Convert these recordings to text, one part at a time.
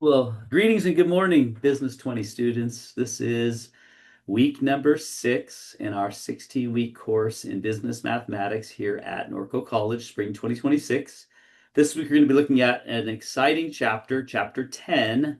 Well, greetings and good morning, Business 20 students. This is week number 6 in our 16-week course in business mathematics here at Norco College, spring 2026. This week, we're going to be looking at an exciting chapter, chapter 10,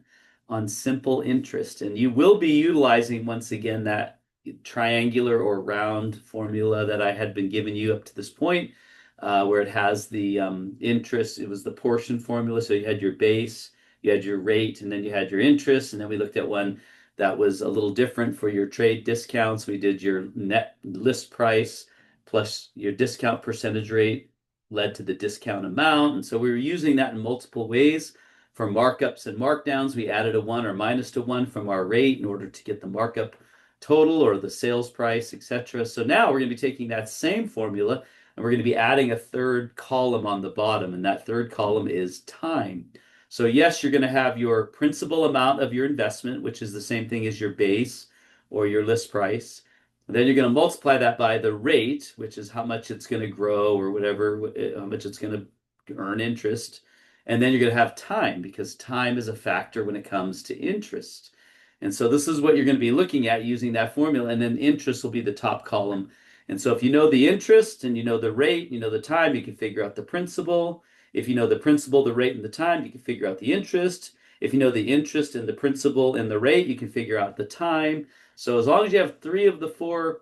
on simple interest. And you will be utilizing, once again, that triangular or round formula that I had been giving you up to this point, where it has the interest. It was the portion formula. So you had your base, you had your rate, and then you had your interest. And then we looked at one that was a little different for your trade discounts. We did your net list price plus your discount percentage rate led to the discount amount. And so we were using that in multiple ways. For markups and markdowns, we added a 1 or minus to 1 from our rate in order to get the markup total or the sales price, etc. So now we're going to be taking that same formula and we're going to be adding a third column on the bottom, and that third column is time. So yes, you're going to have your principal amount of your investment, which is the same thing as your base or your list price. Then you're going to multiply that by the rate, which is how much it's going to grow or whatever, how much it's going to earn interest. And then you're going to have time, because time is a factor when it comes to interest. And so this is what you're going to be looking at using that formula. And then interest will be the top column. And so if you know the interest and you know the rate, you know the time, you can figure out the principal. If you know the principal, the rate, and the time, you can figure out the interest. If you know the interest and the principal and the rate, you can figure out the time. So as long as you have three of the four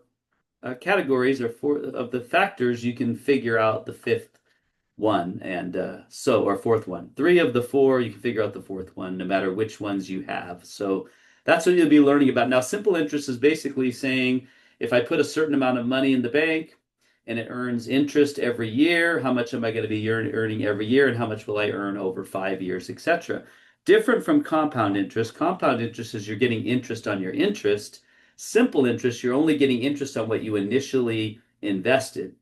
categories or four of the factors, you can figure out the fifth one, and or fourth one. Three of the four, you can figure out the fourth one, no matter which ones you have. So that's what you'll be learning about. Now, simple interest is basically saying if I put a certain amount of money in the bank and it earns interest every year, how much am I going to be earning every year, and how much will I earn over 5 years, etc. Different from compound interest. Compound interest is you're getting interest on your interest. Simple interest, you're only getting interest on what you initially invested.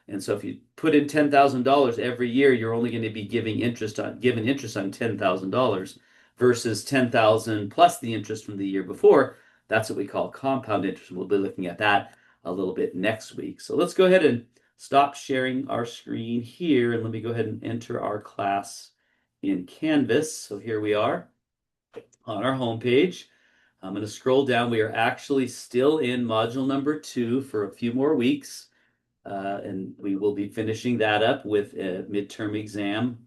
And so if you put in $10,000 every year, you're only going to be given interest on $10,000 versus 10,000 plus the interest from the year before. That's what we call compound interest. We'll be looking at that a little bit next week. So let's go ahead and stop sharing our screen here, and let me go ahead and enter our class in Canvas. So here we are on our homepage. I'm going to scroll down. We are actually still in module number 2 for a few more weeks. And we will be finishing that up with a midterm exam.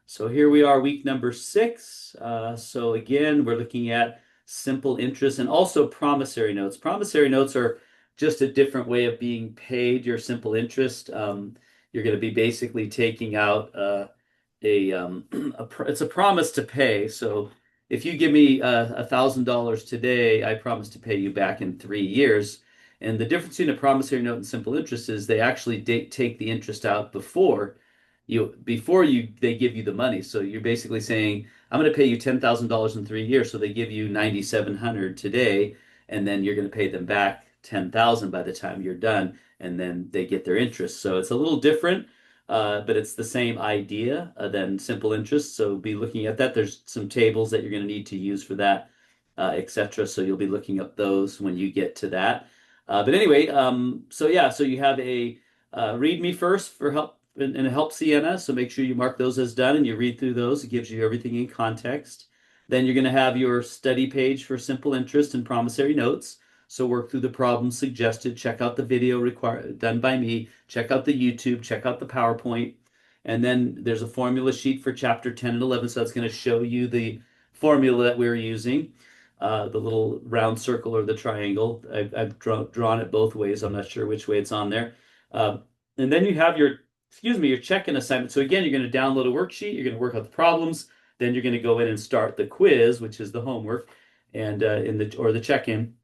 So here we are, week number 6. So again, we're looking at simple interest and also promissory notes. Promissory notes are just a different way of being paid your simple interest. You're going to be basically taking out it's a promise to pay. So if you give me $1,000 today, I promise to pay you back in 3 years. And the difference between a promissory note and simple interest is they actually take the interest out before they give you the money. So you're basically saying, I'm going to pay you $10,000 in 3 years. So they give you 9,700 today, and then you're going to pay them back 10,000 by the time you're done, and then they get their interest. So it's a little different, but it's the same idea than simple interest. So be looking at that. There's some tables that you're going to need to use for that, etc. So you'll be looking up those when you get to that. But anyway, so you have a read me first for help and help Sienna. So make sure you mark those as done and you read through those. It gives you everything in context. Then you're going to have your study page for simple interest and promissory notes. So work through the problems suggested, check out the video done by me, check out the YouTube, check out the PowerPoint. And then there's a formula sheet for chapter 10 and 11. So that's going to show you the formula that we're using. The little round circle or the triangle. I've drawn it both ways. I'm not sure which way it's on there. And then you have your check-in assignment. So again, you're going to download a worksheet. You're going to work out the problems. Then you're going to go in and start the quiz, which is the homework, and the check-in.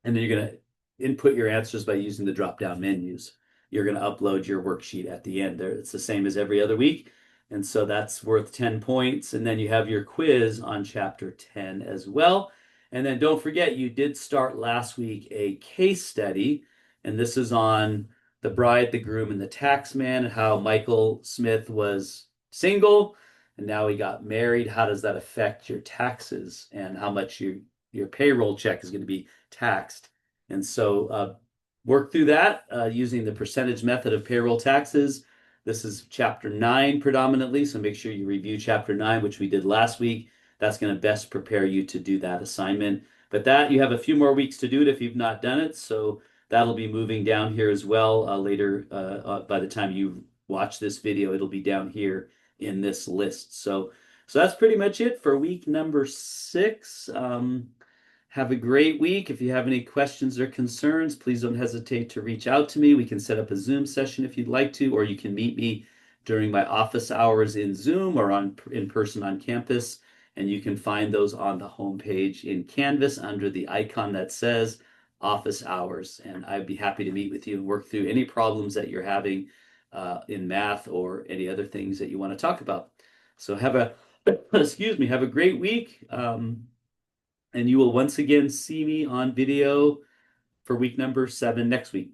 And then you're going to input your answers by using the drop-down menus. You're going to upload your worksheet at the end there. It's the same as every other week. And so that's worth 10 points. And then you have your quiz on chapter 10 as well. And then don't forget, you did start last week a case study. And this is on the bride, the groom, and the taxman, and how Michael Smith was single and now he got married. How does that affect your taxes and how much your payroll check is going to be taxed? And so work through that using the percentage method of payroll taxes. This is chapter 9 predominantly, so make sure you review chapter 9, which we did last week. that's going to best prepare you to do that assignment. But that you have a few more weeks to do it if you've not done it. So that'll be moving down here as well later. By the time you watch this video, it'll be down here in this list. So that's pretty much it for week number 6. Have a great week. If you have any questions or concerns, please don't hesitate to reach out to me. We can set up a Zoom session if you'd like to, or you can meet me during my office hours in Zoom or in person on campus. And you can find those on the homepage in Canvas under the icon that says office hours. And I'd be happy to meet with you and work through any problems that you're having in math or any other things that you want to talk about. So have a, excuse me, have a great week. And you will once again see me on video for week number 7 next week.